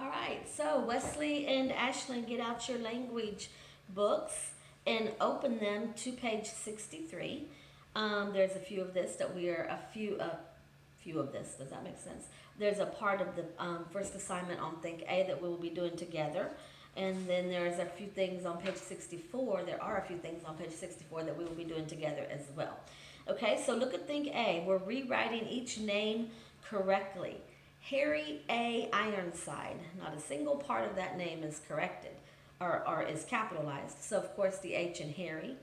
All right, so Wesley and Ashlyn, get out your language books and open them to page 63. There's a few of this that we are few of this. Does that make sense? There's a part of the first assignment on Think A that we will be doing together. And then there's a few things on page 64. There are a few things on page 64 that we will be doing together as well. Okay, so look at Think A. We're rewriting each name correctly. Harry A. Ironside. Not a single part of that name is corrected or is capitalized. So, of course, the H in Harry,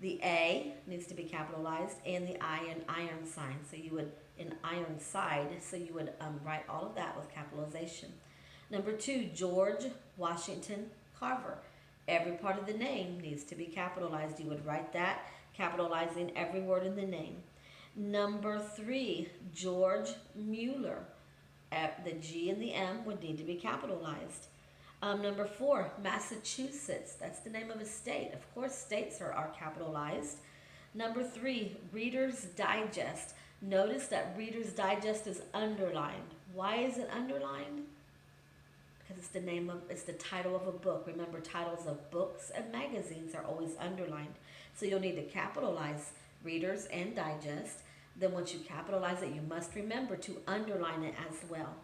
the A needs to be capitalized, and the I in Ironside. So, you would, in Ironside, so you would write all of that with capitalization. Number 2, George Washington Carver. Every part of the name needs to be capitalized. You would write that, capitalizing every word in the name. Number 3, George Mueller. The G and the M would need to be capitalized. Number 4, Massachusetts. That's the name of a state. Of course, states are capitalized. Number 3, Reader's Digest. Notice that Reader's Digest is underlined. Why is it underlined? Because it's the title of a book. Remember, titles of books and magazines are always underlined. So you'll need to capitalize Readers and Digest. Then once you capitalize it, you must remember to underline it as well.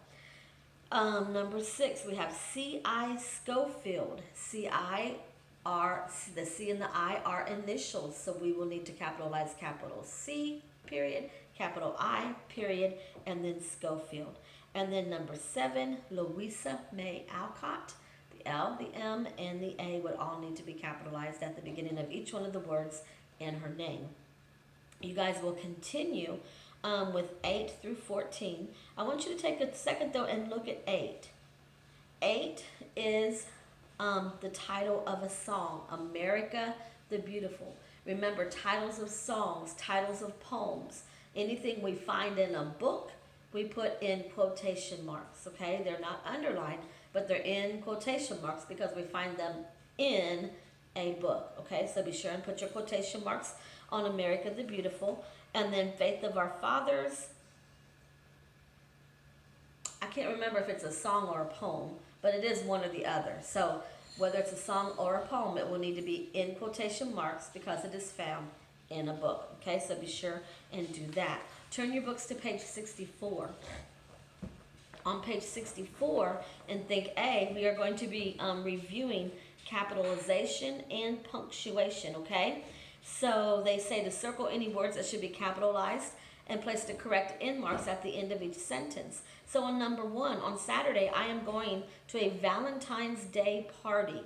Number 6, we have C.I. Schofield. C.I. are, the C and the I are initials, so we will need to capitalize capital C, period, capital I, period, and then Schofield. And then number 7, Louisa May Alcott. The L, the M, and the A would all need to be capitalized at the beginning of each one of the words in her name. You guys will continue with 8 through 14. I want you to take a second, though, and look at 8. 8 is the title of a song, America the Beautiful. Remember, titles of songs, titles of poems, anything we find in a book, we put in quotation marks, okay? They're not underlined, but they're in quotation marks because we find them in a book, okay? So be sure and put your quotation marks on America the Beautiful. And then Faith of Our Fathers. I can't remember if it's a song or a poem, but it is one or the other. So whether it's a song or a poem, it will need to be in quotation marks because it is found in a book, okay? So be sure and do that. Turn your books to page 64. On page 64 in Think A, we are going to be reviewing capitalization and punctuation, okay? So they say to circle any words that should be capitalized and place the correct end marks at the end of each sentence. So on number 1, on Saturday, I am going to a Valentine's Day party.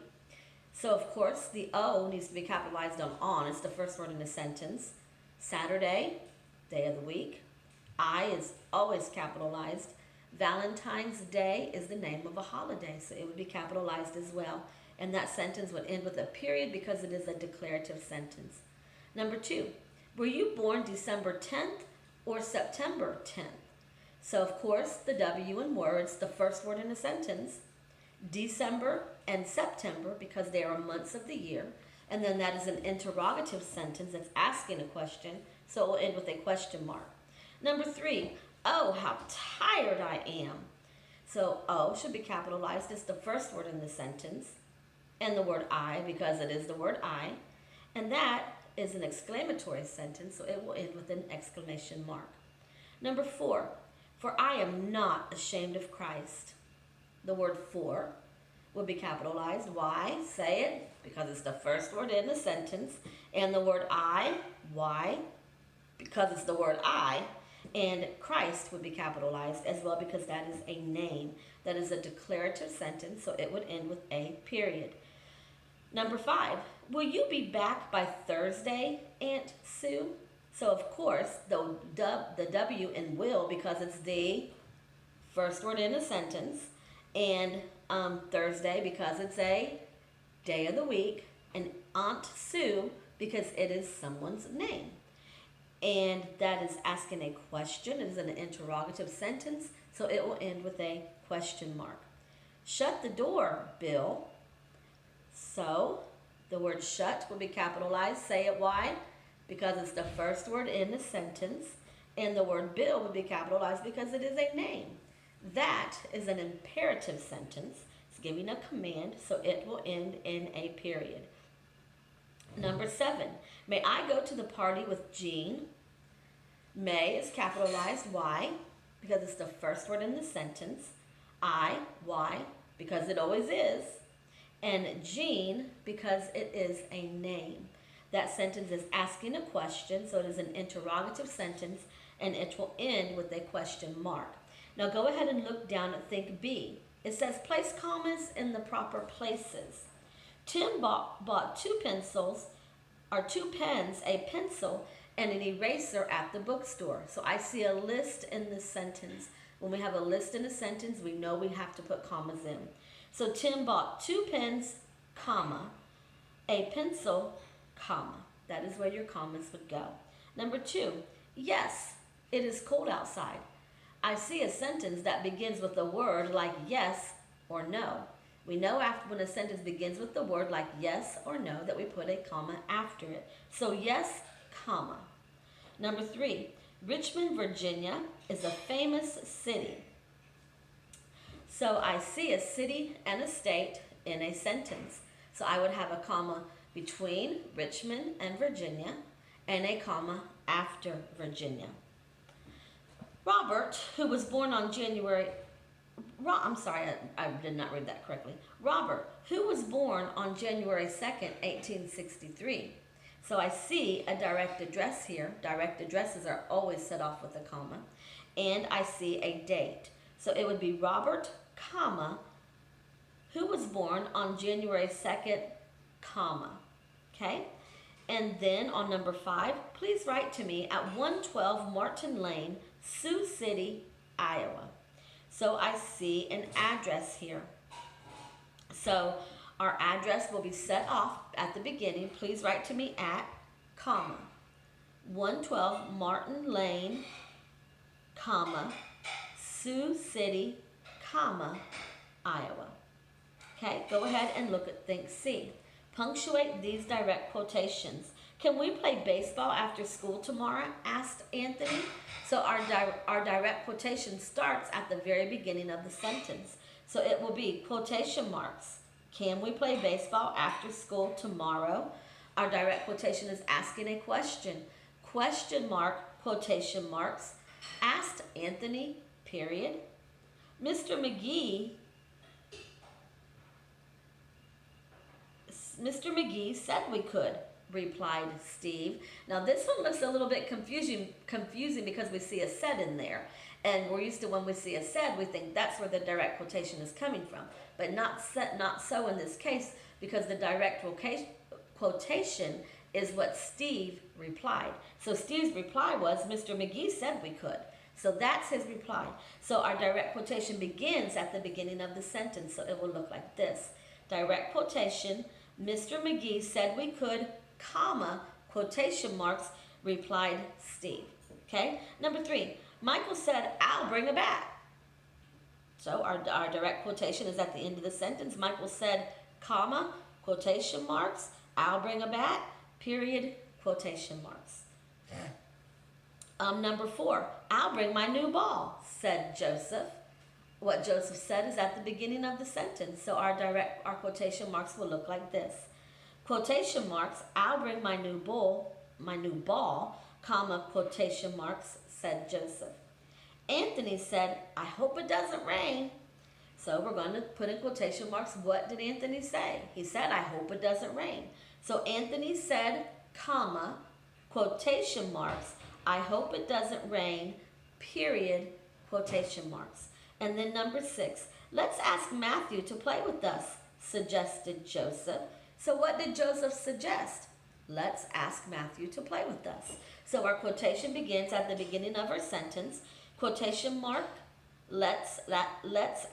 So of course, the O needs to be capitalized on. It's the first word in the sentence. Saturday, day of the week. I is always capitalized. Valentine's Day is the name of a holiday, so it would be capitalized as well. And that sentence would end with a period because it is a declarative sentence. Number 2, were you born December 10th or September 10th? So, of course, the W in words, the first word in a sentence, December and September because they are months of the year. And then that is an interrogative sentence that's asking a question, so it will end with a question mark. Number 3, oh, how tired I am. So, O should be capitalized. It's the first word in the sentence. And the word I, because it is the word I. And that is an exclamatory sentence, so it will end with an exclamation mark. Number 4, for I am not ashamed of Christ. The word for will be capitalized. Why? Say it, because it's the first word in the sentence. And the word I, why? Because it's the word I. And Christ would be capitalized as well because that is a name. That is a declarative sentence, so it would end with a period. Number 5, will you be back by Thursday, Aunt Sue? So, of course, the W in will, because it's the first word in a sentence, and Thursday because it's a day of the week, and Aunt Sue because it is someone's name. And that is asking a question. It is an interrogative sentence, so it will end with a question mark. Shut the door, Bill. So the word shut will be capitalized. Say it why? Because it's the first word in the sentence. And the word Bill would be capitalized because it is a name. That is an imperative sentence. It's giving a command, so it will end in a period. Number 7, may I go to the party with Jean? May is capitalized. Why? Because it's the first word in the sentence. I, why? Because it always is. And Jean, because it is a name. That sentence is asking a question, so it is an interrogative sentence, and it will end with a question mark. Now go ahead and look down at Think B. It says place commas in the proper places. Tim bought 2 pencils, or 2 pens, a pencil, and an eraser at the bookstore. So I see a list in the sentence. When we have a list in a sentence, we know we have to put commas in. So Tim bought 2 pens, comma, a pencil, comma. That is where your commas would go. Number 2, yes, it is cold outside. I see a sentence that begins with a word like yes or no. We know after when a sentence begins with the word like yes or no that we put a comma after it. So yes, comma. Number 3, Richmond, Virginia is a famous city. So I see a city and a state in a sentence. So I would have a comma between Richmond and Virginia and a comma after Virginia. Robert, who was born on January, I'm sorry, I did not read that correctly. Robert, who was born on January 2nd, 1863. So I see a direct address here. Direct addresses are always set off with a comma. And I see a date. So it would be Robert, comma, who was born on January 2nd, comma. Okay? And then on number 5, please write to me at 112 Martin Lane, Sioux City, Iowa. So I see an address here. So our address will be set off at the beginning. Please write to me at, comma, 112 Martin Lane, comma, Sioux City, comma, Iowa. Okay, go ahead and look at Think C. Punctuate these direct quotations. Can we play baseball after school tomorrow? Asked Anthony. So our direct quotation starts at the very beginning of the sentence. So it will be quotation marks. Can we play baseball after school tomorrow? Our direct quotation is asking a question. Question mark, quotation marks. Asked Anthony, period. Mr. McGee said we could, replied Steve. Now this one looks a little bit confusing because we see a said in there. And we're used to when we see a said, we think that's where the direct quotation is coming from. But not so in this case, because the direct quotation is what Steve replied. So Steve's reply was, Mr. McGee said we could. So that's his reply. So our direct quotation begins at the beginning of the sentence. So it will look like this. Direct quotation, Mr. McGee said we could, comma, quotation marks, replied Steve. Okay? Number 3, Michael said, I'll bring a bat. So our direct quotation is at the end of the sentence. Michael said, comma, quotation marks, I'll bring a bat, period, quotation marks. Number 4, I'll bring my new ball, said Joseph. What Joseph said is at the beginning of the sentence. So our quotation marks will look like this. Quotation marks, I'll bring my new ball, comma, quotation marks, said Joseph. Anthony said, I hope it doesn't rain. So we're going to put in quotation marks. What did Anthony say? He said, I hope it doesn't rain. So Anthony said, comma, quotation marks, I hope it doesn't rain, period, quotation marks. And then number 6, let's ask Matthew to play with us, suggested Joseph. So what did Joseph suggest? Let's ask Matthew to play with us. So our quotation begins at the beginning of our sentence. Quotation mark, let's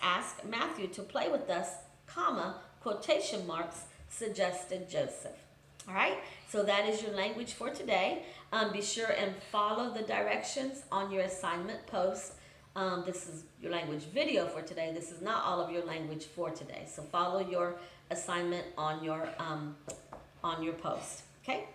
ask Matthew to play with us, comma, quotation marks, suggested Joseph. All right, so that is your language for today. Be sure and follow the directions on your assignment post. This is your language video for today. This is not all of your language for today. So follow your assignment on your post. Okay.